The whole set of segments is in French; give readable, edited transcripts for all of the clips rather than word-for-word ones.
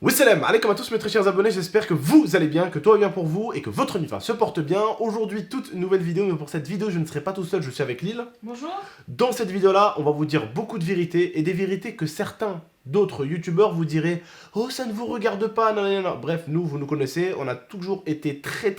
Salam alaikum à tous mes très chers abonnés, j'espère que vous allez bien, que tout va bien pour vous et que votre Nifa se porte bien. Aujourd'hui, toute nouvelle vidéo, mais pour cette vidéo, je ne serai pas tout seul, je suis avec Lille. Bonjour. Dans cette vidéo-là, on va vous dire beaucoup de vérités et des vérités que certains d'autres youtubeurs vous diraient « Oh, ça ne vous regarde pas, non, non, non. » Bref, nous, vous nous connaissez, on a toujours été très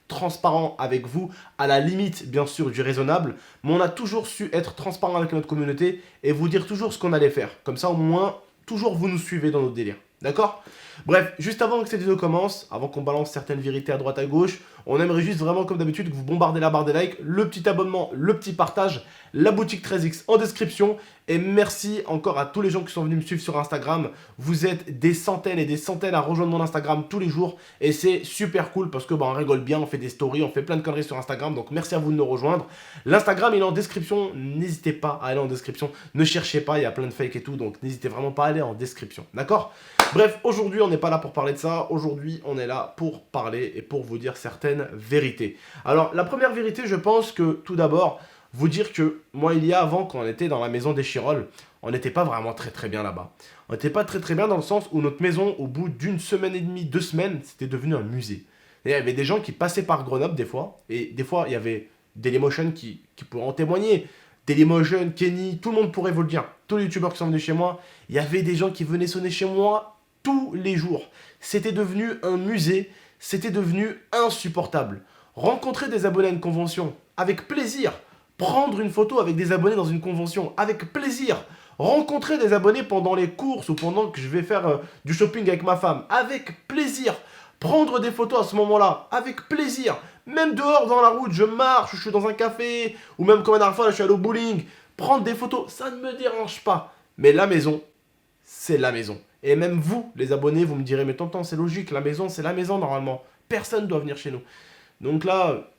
transparent avec vous, à la limite, bien sûr, du raisonnable, mais on a toujours su être transparent avec notre communauté et vous dire toujours ce qu'on allait faire. Comme ça, au moins, toujours vous nous suivez dans notre délire. D'accord? Bref, juste avant que cette vidéo commence, avant qu'on balance certaines vérités à droite à gauche, on aimerait juste vraiment comme d'habitude que vous bombardez la barre des likes, le petit abonnement, le petit partage, la boutique 13X en description. Et merci encore à tous les gens qui sont venus me suivre sur Instagram. Vous êtes des centaines et des centaines à rejoindre mon Instagram tous les jours. Et c'est super cool parce que on rigole bien, on fait des stories, on fait plein de conneries sur Instagram. Donc merci à vous de nous rejoindre. L'Instagram il est en description, n'hésitez pas à aller en description. Ne cherchez pas, il y a plein de fakes et tout. Donc n'hésitez vraiment pas à aller en description. D'accord? Bref, aujourd'hui on n'est pas là pour parler de ça. Aujourd'hui on est là pour parler et pour vous dire certaines vérités. Alors la première vérité, je pense que tout d'abord, vous dire que moi il y a avant quand on était dans la maison des Chirolles, on n'était pas vraiment très bien là-bas. On n'était pas très bien dans le sens où notre maison, au bout d'une semaine et demie, 2 semaines, c'était devenu un musée. Et il y avait des gens qui passaient par Grenoble des fois, et des fois il y avait Dailymotion qui pourraient en témoigner. Dailymotion, Kenny, tout le monde pourrait vous le dire. Tous les youtubeurs qui sont venus chez moi, il y avait des gens qui venaient sonner chez moi tous les jours. C'était devenu un musée, c'était devenu insupportable. Rencontrer des abonnés à une convention, avec plaisir. Prendre une photo avec des abonnés dans une convention, avec plaisir. Rencontrer des abonnés pendant les courses ou pendant que je vais faire du shopping avec ma femme, avec plaisir. Prendre des photos à ce moment-là, avec plaisir. Même dehors dans la route, je marche, je suis dans un café, ou même comme la dernière fois, là, je suis allé au bowling. Prendre des photos, ça ne me dérange pas. Mais la maison, c'est la maison. Et même vous, les abonnés, vous me direz, mais tonton, c'est logique, la maison, c'est la maison normalement. Personne ne doit venir chez nous. Donc là,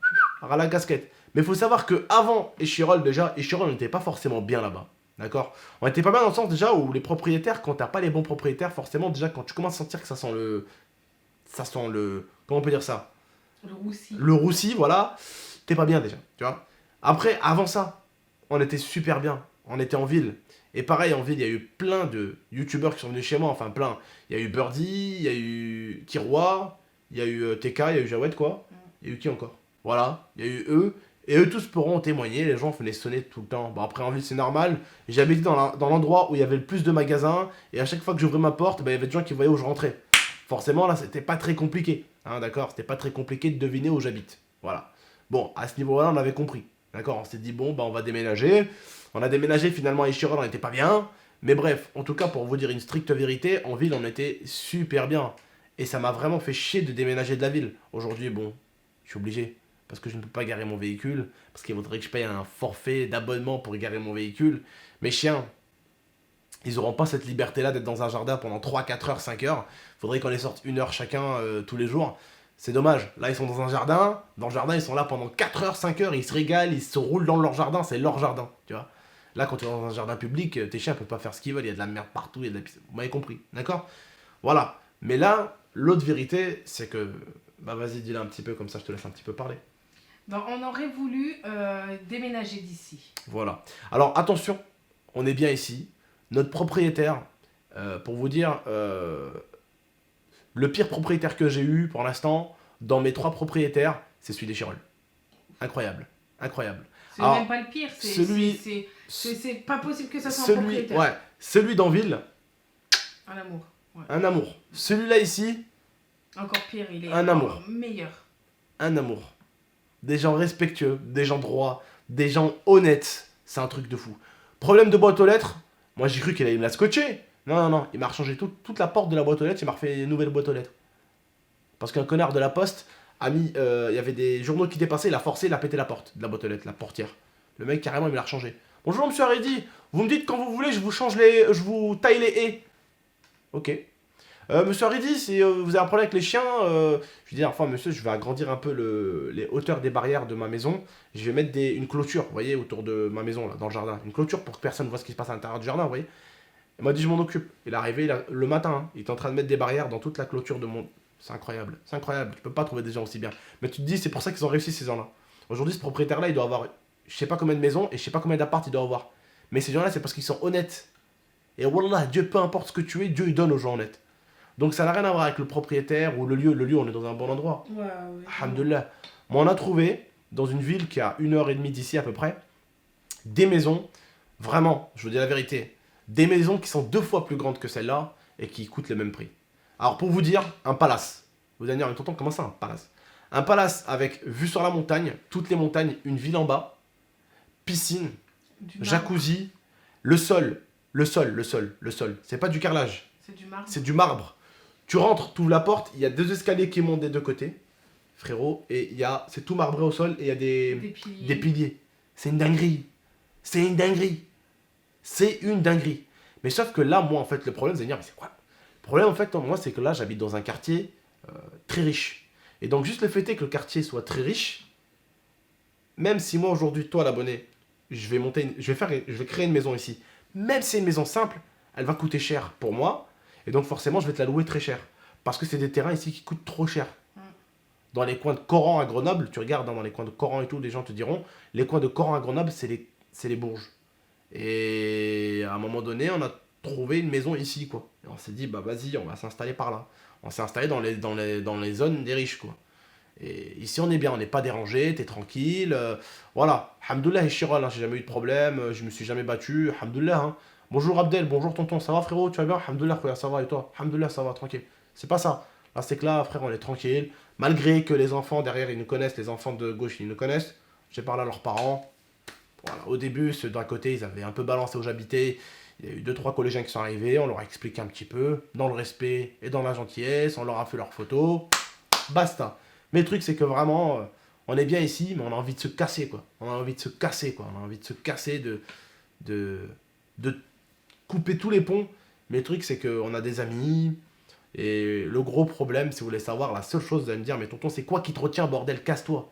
à la casquette. Mais il faut savoir que avant Échirol, déjà, Échirol n'était pas forcément bien là-bas. D'accord? On n'était pas bien dans le sens déjà où les propriétaires, quand t'as pas les bons propriétaires, forcément, déjà, quand tu commences à sentir que ça sent le. Ça sent le. Comment on peut dire ça? Le roussi. Le roussi, voilà. T'es pas bien déjà, tu vois? Après, avant ça, on était super bien. On était en ville. Et pareil, en ville, il y a eu plein de youtubeurs qui sont venus chez moi, enfin plein. Il y a eu Birdie, il y a eu Kiroa, il y a eu TK, il y a eu Jawed, quoi. Il y a eu qui encore? Voilà, il y a eu eux. Et eux tous pourront témoigner, les gens venaient sonner tout le temps. Bon, après, en ville, c'est normal. J'habitais dans l'endroit où il y avait le plus de magasins. Et à chaque fois que j'ouvrais ma porte, il y avait des gens qui voyaient où je rentrais. Forcément, là, c'était pas très compliqué. Hein, d'accord? C'était pas très compliqué de deviner où j'habite. Voilà. Bon, à ce niveau-là, on avait compris. D'accord? On s'est dit, bon, on va déménager. On a déménagé finalement à Échirol, on n'était pas bien. Mais bref, en tout cas, pour vous dire une stricte vérité, en ville, on était super bien. Et ça m'a vraiment fait chier de déménager de la ville. Aujourd'hui, bon, je suis obligé. Parce que je ne peux pas garer mon véhicule. Parce qu'il faudrait que je paye un forfait d'abonnement pour garer mon véhicule. Mes chiens, ils n'auront pas cette liberté-là d'être dans un jardin pendant 3, 4 heures, 5 heures. Faudrait qu'on les sorte 1 heure chacun tous les jours. C'est dommage. Là, ils sont dans un jardin. Dans le jardin, ils sont là pendant 4 heures, 5 heures. Ils se régalent, ils se roulent dans leur jardin. C'est leur jardin, tu vois. Là, quand tu es dans un jardin public, tes chiens ne peuvent pas faire ce qu'ils veulent. Il y a de la merde partout. Il y a de la pisse. Vous m'avez compris, d'accord? Voilà. Mais là, l'autre vérité, c'est que... Bah vas-y, dis-le un petit peu, comme ça je te laisse un petit peu parler. Ben, on aurait voulu déménager d'ici. Voilà. Alors, attention, on est bien ici. Notre propriétaire, pour vous dire, le pire propriétaire que j'ai eu pour l'instant, dans mes 3 propriétaires, c'est celui des Chirolles. Incroyable. Incroyable. C'est Alors, même pas le pire. celui- C'est pas possible que ça soit un Celui, propriétaire. ouais, celui d'Anville, Un amour. Ouais. un amour. Celui-là ici, Encore pire, il est Un amour. encore meilleur. un amour. Des gens respectueux, des gens droits, des gens honnêtes. C'est un truc de fou. Problème de boîte aux lettres, moi j'ai cru qu'il allait me la scotcher. Non, non, non, il m'a rechangé toute la porte de la boîte aux lettres, il m'a refait une nouvelle boîte aux lettres. Parce qu'un connard de la poste a mis. Il y avait des journaux qui dépassaient, il a forcé, il a pété la porte de la boîte aux lettres, la portière. Le mec carrément il me l'a rechangé. Bonjour monsieur Haredi, vous me dites quand vous voulez, je vous change les. Je vous taille les haies. Ok. Monsieur Haredi, si vous avez un problème avec les chiens, je dis enfin monsieur, je vais agrandir un peu les hauteurs des barrières de ma maison. Je vais mettre une clôture, vous voyez, autour de ma maison, là, dans le jardin. Une clôture pour que personne ne voit ce qui se passe à l'intérieur du jardin, vous voyez. Il m'a dit je m'en occupe. Il est arrivé le matin, hein, il est en train de mettre des barrières dans toute la clôture de mon... C'est incroyable, c'est incroyable. Tu peux pas trouver des gens aussi bien. Mais tu te dis, c'est pour ça qu'ils ont réussi ces gens-là. Aujourd'hui, ce propriétaire-là, il doit avoir je sais pas combien de maisons et je sais pas combien d'apparts il doit avoir. Mais ces gens-là, c'est parce qu'ils sont honnêtes. Et wallah, Dieu, peu importe ce que tu es, Dieu il donne aux gens honnêtes. Donc ça n'a rien à voir avec le propriétaire ou le lieu. Le lieu, on est dans un bon endroit. Ouais, ouais. Alhamdoulilah. Moi, on a trouvé, dans une ville qui a 1h30 d'ici à peu près, des maisons, vraiment, je vous dis la vérité, des maisons qui sont 2 fois plus grandes que celle-là et qui coûtent le même prix. Alors pour vous dire, un palace. Vous allez dire, mais tonton, comment ça un palace? Un palace avec vue sur la montagne, toutes les montagnes, une ville en bas, piscine, Du marbre. jacuzzi, le sol. C'est pas du carrelage, C'est du marbre. c'est du marbre. Tu rentres, tu ouvres la porte, il y a 2 escaliers qui montent des 2 côtés, frérot, et c'est tout marbré au sol et il y a Des piliers. des piliers. C'est une dinguerie. C'est une dinguerie. C'est une dinguerie. Mais sauf que là, moi, en fait, le problème, c'est de dire, mais c'est quoi? Le problème, en fait, moi, c'est que là, j'habite dans un quartier très riche. Et donc, juste le fait est que le quartier soit très riche, même si moi, aujourd'hui, toi, l'abonné, je vais créer une maison ici. Même si c'est une maison simple, elle va coûter cher pour moi. Et donc, forcément, je vais te la louer très cher. Parce que c'est des terrains ici qui coûtent trop cher. Dans les coins de Coran à Grenoble, tu regardes dans les coins de Coran et tout, les gens te diront, les coins de Coran à Grenoble, c'est les Bourges. Et à un moment donné, on a trouvé une maison ici, quoi. Et on s'est dit, bah vas-y, on va s'installer par là. On s'est installé dans les zones des riches, quoi. Et ici, on est bien, on n'est pas dérangé, t'es tranquille. Voilà, Alhamdoulilah, Hichirol, hein, j'ai jamais eu de problème, je me suis jamais battu, Alhamdoulilah. Hein. Bonjour Abdel, bonjour tonton, ça va frérot, tu vas bien? Alhamdoulilah, frère, ça va et toi? Alhamdoulilah, ça va, tranquille. C'est pas ça. Là, c'est que là, frère, on est tranquille. Malgré que les enfants derrière, ils nous connaissent, les enfants de gauche, ils nous connaissent. J'ai parlé à leurs parents. Voilà. Au début, ceux d'un côté, ils avaient un peu balancé où j'habitais. Il y a eu 2-3 collégiens qui sont arrivés, on leur a expliqué un petit peu, dans le respect et dans la gentillesse, on leur a fait leurs photos. Basta. Mais le truc, c'est que vraiment, on est bien ici, mais on a envie de se casser, quoi. On a envie de se casser, quoi. On a envie de se casser, de couper tous les ponts. Mais le truc, c'est qu'on a des amis. Et le gros problème, si vous voulez savoir, la seule chose, vous allez me dire, mais tonton, c'est quoi qui te retient, bordel, casse-toi.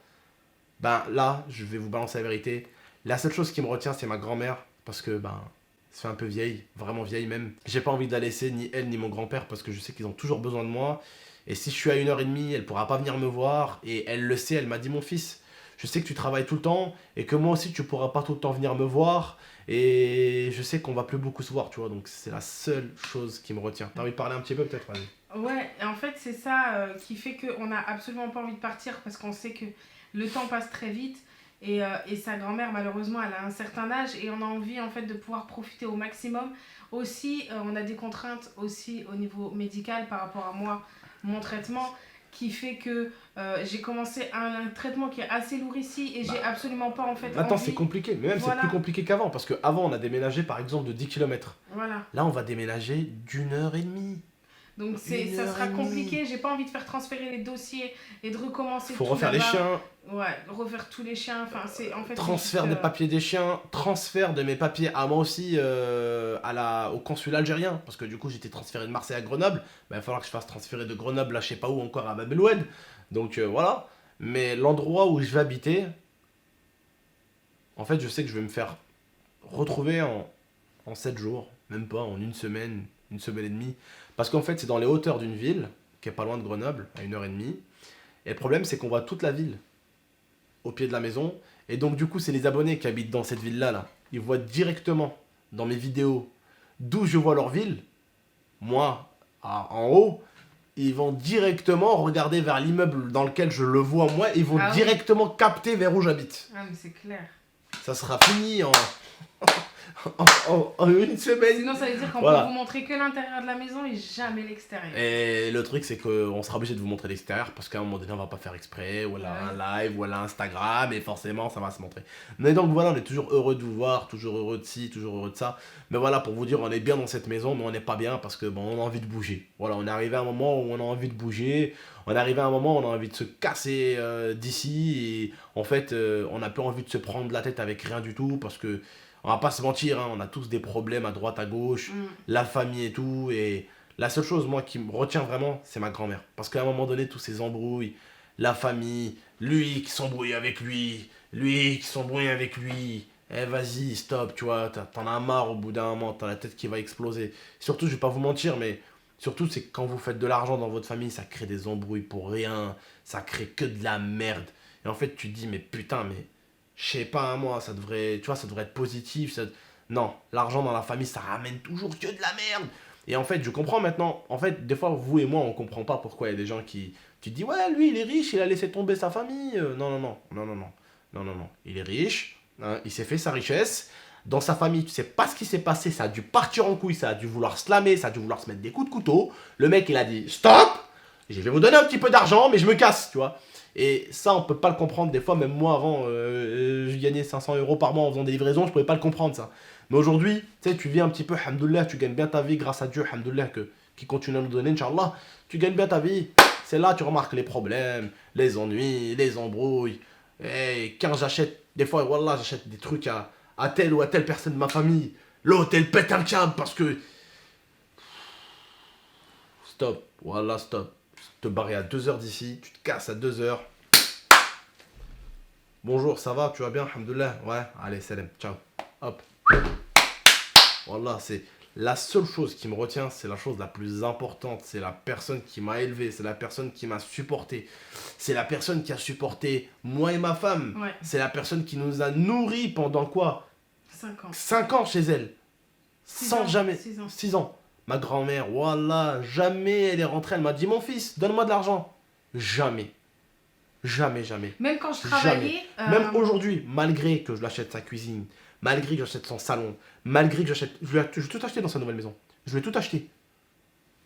Ben là, je vais vous balancer la vérité. La seule chose qui me retient, c'est ma grand-mère. Parce que, ben, c'est un peu vieille, vraiment vieille même. J'ai pas envie de la laisser, ni elle, ni mon grand-père, parce que je sais qu'ils ont toujours besoin de moi. Et si je suis à 1h30, elle pourra pas venir me voir. Et elle le sait, elle m'a dit, mon fils, je sais que tu travailles tout le temps. Et que moi aussi, tu pourras pas tout le temps venir me voir. Et je sais qu'on va plus beaucoup se voir, tu vois. Donc c'est la seule chose qui me retient. T'as envie de parler un petit peu peut-être, vas-y. Ouais, et en fait, c'est ça qui fait qu'on n'a absolument pas envie de partir parce qu'on sait que le temps passe très vite. Et sa grand-mère, malheureusement, elle a un certain âge et on a envie en fait de pouvoir profiter au maximum. Aussi, on a des contraintes aussi au niveau médical par rapport à moi, mon traitement, qui fait que j'ai commencé un traitement qui est assez lourd ici et j'ai absolument pas en fait Maintenant, envie. c'est compliqué, mais même Voilà. c'est plus compliqué qu'avant, parce qu'avant, on a déménagé par exemple de 10 km. Voilà. Là, on va déménager d'1h30. Donc ça sera compliqué, j'ai pas envie de faire transférer les dossiers et de recommencer Faut tout refaire les là-bas. chiens, Ouais, refaire tous les chiens, enfin c'est en fait... transfert c'est des juste, papiers des chiens, transfert de mes papiers à moi aussi au consulat algérien, parce que du coup, j'étais transféré de Marseille à Grenoble. Ben, il va falloir que je fasse transférer de Grenoble à je sais pas où encore à Bab-el-Oued. Donc voilà. Mais l'endroit où je vais habiter, en fait, je sais que je vais me faire retrouver en 7 jours, même pas, en une semaine et demie. Parce qu'en fait, c'est dans les hauteurs d'une ville, qui est pas loin de Grenoble, à 1h30. Et le problème, c'est qu'on voit toute la ville au pied de la maison. Et donc, du coup, c'est les abonnés qui habitent dans cette ville-là. Là. Ils voient directement dans mes vidéos d'où je vois leur ville. Moi, en haut, ils vont directement regarder vers l'immeuble dans lequel je le vois moi. Ils vont directement capter vers où j'habite. Ah, mais c'est clair. Ça sera fini en une semaine. Sinon, ça veut dire qu'on Voilà. peut vous montrer que l'intérieur de la maison et jamais l'extérieur. Et le truc, c'est qu'on sera obligé de vous montrer l'extérieur parce qu'à un moment donné, on va pas faire exprès. Ou elle a un live, ou elle a Instagram, et forcément, ça va se montrer. Mais donc voilà, on est toujours heureux de vous voir, toujours heureux de ci, toujours heureux de ça. Mais voilà, pour vous dire, on est bien dans cette maison, mais on n'est pas bien parce que bon, on a envie de bouger. Voilà, on est arrivé à un moment où on a envie de bouger. On est arrivé à un moment où on a envie de se casser d'ici. Et en fait, on n'a plus envie de se prendre la tête avec rien du tout parce que. On va pas se mentir, hein, on a tous des problèmes à droite, à gauche, la famille et tout. Et la seule chose, moi, qui me retient vraiment, c'est ma grand-mère. Parce qu'à un moment donné, tous ces embrouilles, la famille, lui qui s'embrouille avec lui qui s'embrouille avec lui. Eh, vas-y, stop, tu vois, t'en as marre au bout d'un moment, t'as la tête qui va exploser. Surtout, je vais pas vous mentir, mais surtout, c'est que quand vous faites de l'argent dans votre famille, ça crée des embrouilles pour rien. Ça crée que de la merde. Et en fait, tu te dis, mais putain, mais. Je sais pas, moi, ça devrait, tu vois, ça devrait être positif. Non, l'argent dans la famille, ça ramène toujours que de la merde. Et en fait, je comprends maintenant. En fait, des fois, vous et moi, on comprend pas pourquoi il y a des gens qui. Tu te dis, ouais, lui, il est riche, il a laissé tomber sa famille. Non, non, non, non, non, non, non, non, non. Il est riche, hein, il s'est fait sa richesse. Dans sa famille, tu sais pas ce qui s'est passé, ça a dû partir en couille, ça a dû vouloir slammer, ça a dû vouloir se mettre des coups de couteau. Le mec, il a dit, stop, je vais vous donner un petit peu d'argent, mais je me casse, tu vois. Et ça, on peut pas le comprendre. Des fois, même moi, avant, je gagnais 500 € par mois en faisant des livraisons, je pouvais pas le comprendre, ça. Mais aujourd'hui, tu sais, tu vis un petit peu, alhamdoulilah, tu gagnes bien ta vie grâce à Dieu, alhamdoulilah, qui continue à nous donner, Inch'Allah. Tu gagnes bien ta vie. C'est là tu remarques les problèmes, les ennuis, les embrouilles. Et quand j'achète, des fois, wallah, j'achète des trucs à telle ou à telle personne de ma famille. L'autre, elle pète un câble parce que. Stop, wallah, stop. Te barrer à 2h d'ici, tu te casses à 2h. Bonjour, ça va, tu vas bien, alhamdoulilah. Ouais, allez, salam, ciao. Hop. Wallah, c'est la seule chose qui me retient, c'est la chose la plus importante. C'est la personne qui m'a élevé, c'est la personne qui m'a supporté. C'est la personne qui a supporté moi et ma femme. Ouais. C'est la personne qui nous a nourris pendant quoi 5 ans. 5 ans chez elle. Sans ans, jamais. 6 ans. 6 ans. Ma grand-mère, wallah, jamais elle est rentrée, elle m'a dit, mon fils, donne-moi de l'argent. Jamais. Jamais, jamais. Même quand je travaillais. Même aujourd'hui, malgré que je l'achète sa cuisine, malgré que j'achète son salon, malgré que j'achète. Je vais tout acheter dans sa nouvelle maison. Je vais tout acheter.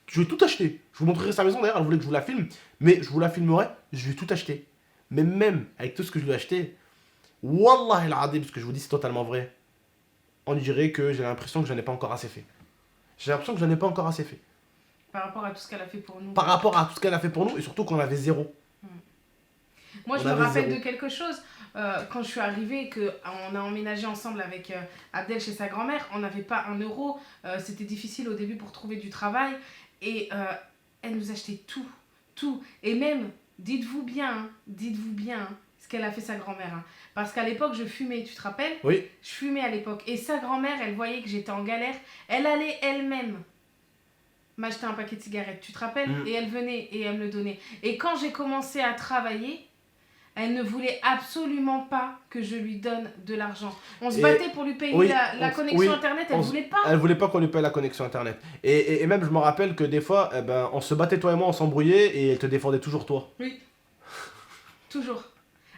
Je vais tout acheter. Je vous montrerai sa maison d'ailleurs, elle voulait que je vous la filme, mais je vous la filmerai, je vais tout acheter. Mais même avec tout ce que je lui ai acheté, wallah el adim, parce que je vous dis c'est totalement vrai, on dirait que j'ai l'impression que je n'en ai pas encore assez fait. J'ai l'impression que je n'en ai pas encore assez fait. Par rapport à tout ce qu'elle a fait pour nous. Par rapport à tout ce qu'elle a fait pour nous, et surtout qu'on avait zéro. Moi, je On me avait rappelle zéro. de quelque chose. Quand je suis arrivée, qu'on a emménagé ensemble avec Abdel chez sa grand-mère, on n'avait pas 1 euro. C'était difficile au début pour trouver du travail. Et elle nous achetait tout. Tout. Et même, dites-vous bien ce qu'elle a fait sa grand-mère. Hein. Parce qu'à l'époque, je fumais, tu te rappelles? Oui. Je fumais à l'époque. Et sa grand-mère, elle voyait que j'étais en galère. Elle allait elle-même m'acheter un paquet de cigarettes, tu te rappelles? Et elle venait et elle me le donnait. Et quand j'ai commencé à travailler, elle ne voulait absolument pas que je lui donne de l'argent. On se battait pour lui payer la connexion Internet, elle ne voulait pas. Elle voulait pas qu'on lui paye la connexion Internet. Et même, je me rappelle que des fois, eh ben, on se battait toi et moi, on s'embrouillait, et elle te défendait toujours toi. Oui. Toujours.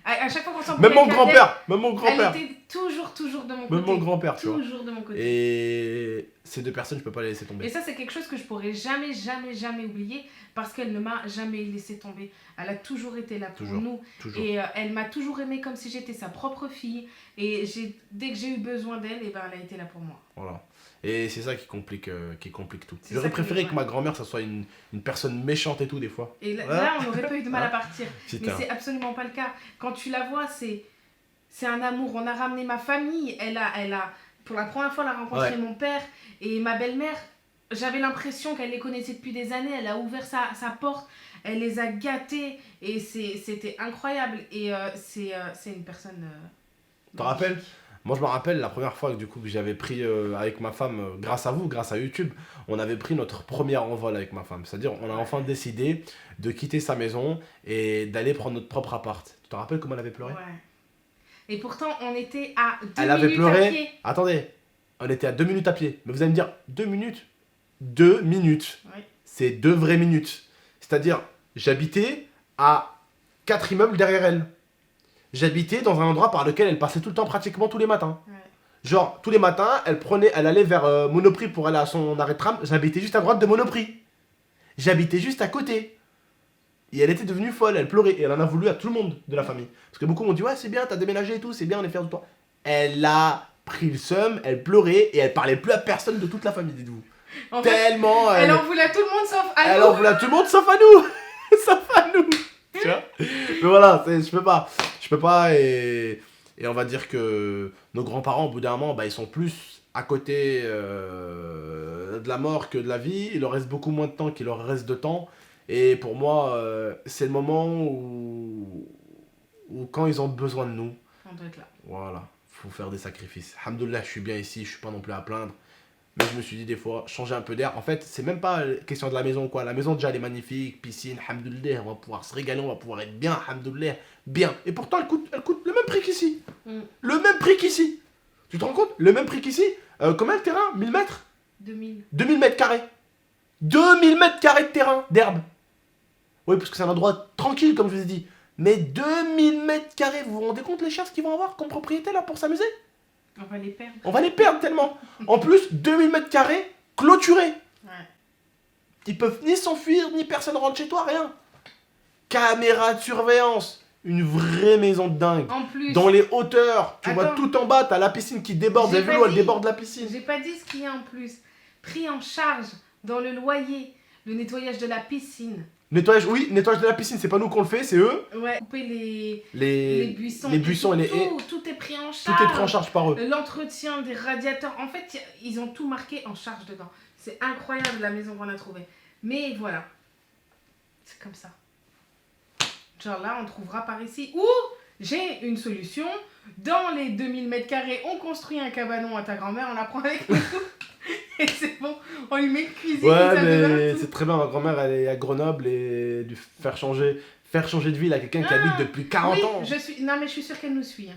À chaque fois qu'on s'embrouillait Même mon avec grand-père, elle était toujours de mon côté. Même mon grand-père, tu vois. Toujours de mon côté. Et ces deux personnes, je peux pas les laisser tomber. Et ça, c'est quelque chose que je pourrais jamais oublier parce qu'elle ne m'a jamais laissé tomber. Elle a toujours été là pour nous. Toujours. Et elle m'a toujours aimée comme si j'étais sa propre fille. Et dès que j'ai eu besoin d'elle, eh ben, elle a été là pour moi. Voilà. Et c'est ça qui complique tout. C'est J'aurais ça préféré que que ma grand-mère, ça soit une personne méchante et tout, des fois. Et là, on n'aurait pas eu de mal à partir. Putain. Mais c'est absolument pas le cas. Quand tu la vois, c'est un amour. On a ramené ma famille. Elle a pour la première fois, elle a rencontré mon père et ma belle-mère. J'avais l'impression qu'elle les connaissait depuis des années. Elle a ouvert sa porte. Elle les a gâtés. Et c'était incroyable. Et c'est une personne... Tu te rappelles ? Moi, je me rappelle la première fois que j'avais pris avec ma femme, grâce à vous, grâce à YouTube, on avait pris notre premier envol avec ma femme. C'est-à-dire, on a enfin décidé de quitter sa maison et d'aller prendre notre propre appart. Tu te rappelles comment elle avait pleuré ? Ouais. Et pourtant, on était à 2 Elle avait minutes pleuré. à pied. Attendez, on était à 2 minutes à pied. Mais vous allez me dire, 2 minutes ? 2 minutes. Ouais. C'est 2 vraies minutes. C'est-à-dire, j'habitais à 4 immeubles derrière elle. J'habitais dans un endroit par lequel elle passait tout le temps, pratiquement tous les matins. Ouais. Genre, tous les matins, elle allait vers Monoprix pour aller à son arrêt de tram. J'habitais juste à droite de Monoprix. J'habitais juste à côté. Et elle était devenue folle, elle pleurait. Et elle en a voulu à tout le monde de la famille. Parce que beaucoup m'ont dit, ouais, c'est bien, t'as déménagé et tout, c'est bien, on est fiers de toi. Elle a pris le seum, elle pleurait et elle parlait plus à personne de toute la famille, dites-vous. En fait, Tellement. elle en voulait à tout le monde sauf à Elle nous. en voulait à tout le monde sauf à nous. Sauf à nous. Tu vois. Mais voilà, je peux pas et on va dire que nos grands-parents au bout d'un moment, bah, ils sont plus à côté de la mort que de la vie. Il leur reste beaucoup moins de temps qu'il leur reste de temps. Et pour moi, c'est le moment où quand ils ont besoin de nous, On doit être là. voilà, faut faire des sacrifices. Alhamdoulilah, je suis bien ici, je suis pas non plus à plaindre. Mais je me suis dit des fois, changer un peu d'air. En fait, c'est même pas question de la maison quoi. La maison déjà elle est magnifique, piscine, alhamdoulilah, on va pouvoir se régaler, on va pouvoir être bien, alhamdoulilah, bien. Et pourtant elle coûte le même prix qu'ici. Le même prix qu'ici. Tu te rends compte? Le même prix qu'ici. Combien le terrain? 1000 mètres? 2000. 2000 mètres carrés. 2000 mètres carrés de terrain, d'herbe. Oui, parce que c'est un endroit tranquille, comme je vous ai dit. Mais 2000 mètres carrés, vous vous rendez compte les chiens ce qu'ils vont avoir comme propriété là pour s'amuser? On va les perdre. On va les perdre tellement. En plus, 2000 mètres carrés clôturés. Ouais. Ils peuvent ni s'enfuir, ni personne rentre chez toi, rien. Caméra de surveillance. Une vraie maison de dingue. En plus, Dans les hauteurs, tu vois Attends. tout en bas, t'as la piscine qui déborde. Vous J'ai avez vu pas l'eau, elle dit. déborde la piscine. j'ai pas dit ce qu'il y a en plus. Pris en charge dans le loyer, le nettoyage de la piscine. Nettoyage, oui, nettoyage de la piscine, c'est pas nous qu'on le fait, c'est eux. Ouais. Couper les buissons. les buissons et les haies. Tout est pris en Tout charge. est pris en charge par eux. L'entretien des radiateurs. En fait, ils ont tout marqué en charge dedans. C'est incroyable la maison qu'on a trouvée. Mais voilà. C'est comme ça. Genre là, on trouvera par ici. Ou j'ai une solution. Dans les 2000 mètres carrés, on construit un cabanon à ta grand-mère, on la prend avec nous. Et c'est bon, on lui met une cuisine. Ouais, ça mais devient tout. c'est très bien, ma grand-mère elle est à Grenoble et lui faire changer de ville à quelqu'un qui habite depuis 40 Oui, ans. non mais je suis sûre qu'elle nous suit. Hein.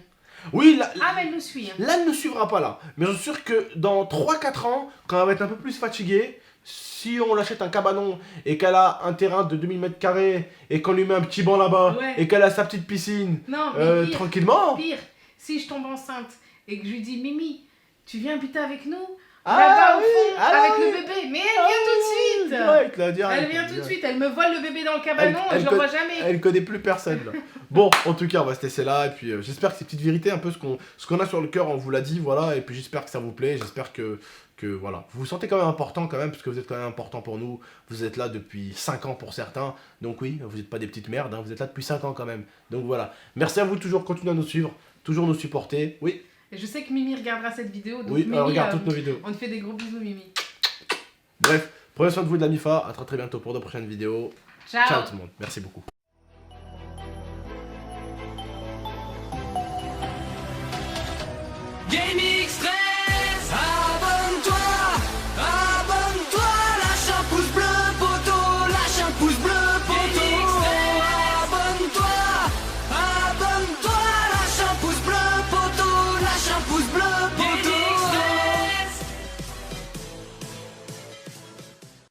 Oui, là, Ah mais elle nous suit. Hein. là, elle ne suivra pas là. Mais je suis sûr que dans 3-4 ans, quand elle va être un peu plus fatiguée, si on l'achète un cabanon et qu'elle a un terrain de 2000 mètres carrés et qu'on lui met un petit banc là-bas Ouais. et qu'elle a sa petite piscine, Non, mais tranquillement. pire, si je tombe enceinte et que je lui dis Mimi, tu viens habiter avec nous Ah là-bas au oui, fond ah avec oui. le bébé. Mais elle vient tout de suite. Direct, là, direct, Elle vient tout de direct. suite, elle me vole le bébé dans le cabanon et je le vois jamais. Elle connaît plus personne là. Bon, en tout cas, on va se laisser là. Et puis j'espère que ces petites vérités, un peu ce qu'on a sur le cœur, on vous l'a dit, voilà. Et puis j'espère que ça vous plaît. J'espère que voilà, vous vous sentez quand même important quand même, parce que vous êtes quand même important pour nous. Vous êtes là depuis 5 ans pour certains. Donc oui, vous n'êtes pas des petites merdes, hein, vous êtes là depuis 5 ans quand même. Donc voilà. Merci à vous de toujours continuer à nous suivre, toujours nous supporter. Oui, Et je sais que Mimi regardera cette vidéo. Donc oui, Mimi, regarde toutes nos vidéos. on te fait des gros bisous Mimi. Bref, prenez soin de vous et de la MIFA. À très très bientôt pour de prochaines vidéos. Ciao. Ciao tout le monde. Merci beaucoup. Gaming